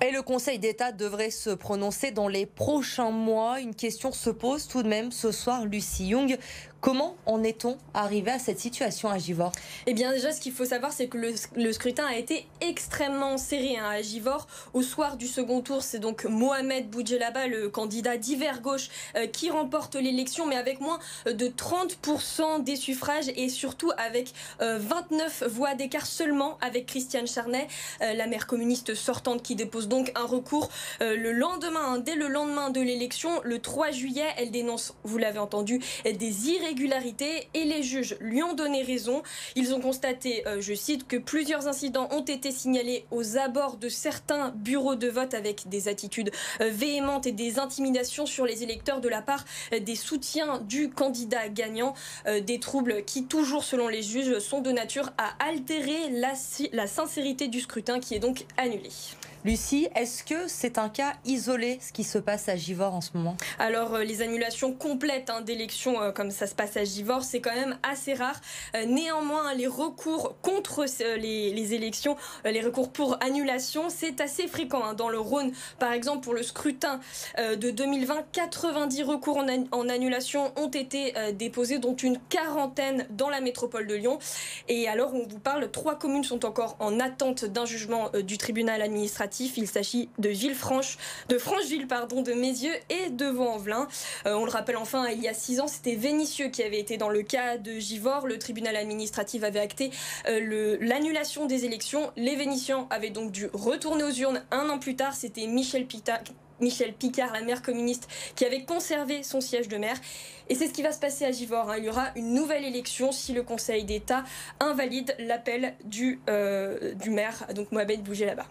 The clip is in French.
Et le Conseil d'État devrait se prononcer dans les prochains mois. Une question se pose tout de même ce soir, Lucie Young. Comment en est-on arrivé à cette situation à Givors? Eh bien déjà, ce qu'il faut savoir, c'est que le scrutin a été extrêmement serré à Givors. Au soir du second tour, c'est donc Mohamed Boudjelaba, le candidat d'hiver gauche, qui remporte l'élection, mais avec moins de 30% des suffrages et surtout avec 29 voix d'écart seulement avec Christiane Charnay, la maire communiste sortante, qui dépose donc un recours le lendemain, dès le lendemain de l'élection, le 3 juillet. Elle dénonce, vous l'avez entendu, des irrégularités et les juges lui ont donné raison. Ils ont constaté, je cite, que plusieurs incidents ont été signalés aux abords de certains bureaux de vote avec des attitudes véhémentes et des intimidations sur les électeurs de la part des soutiens du candidat gagnant. Des troubles qui, toujours selon les juges, sont de nature à altérer la sincérité du scrutin, qui est donc annulé. Lucie, est-ce que c'est un cas isolé ce qui se passe à Givors en ce moment? Alors les annulations complètes d'élections comme ça se passe à Givors, c'est quand même assez rare. Néanmoins, les recours contre les élections, les recours pour annulation, c'est assez fréquent. Dans le Rhône, par exemple, pour le scrutin de 2020, 90 recours en annulation ont été déposés, dont une quarantaine dans la métropole de Lyon. Et alors on vous parle, 3 communes sont encore en attente d'un jugement du tribunal administratif. Il s'agit de Francheville, de Mézieux et de Vaux-en-Velin. On le rappelle enfin, il y a 6 ans, c'était Vénissieux qui avait été dans le cas de Givors. Le tribunal administratif avait acté l'annulation des élections. Les Vénitiens avaient donc dû retourner aux urnes un an plus tard. C'était Michel Picard, la maire communiste, qui avait conservé son siège de maire. Et c'est ce qui va se passer à Givors. Il y aura une nouvelle élection si le Conseil d'État invalide l'appel du maire, donc Mohamed Boudjelaba.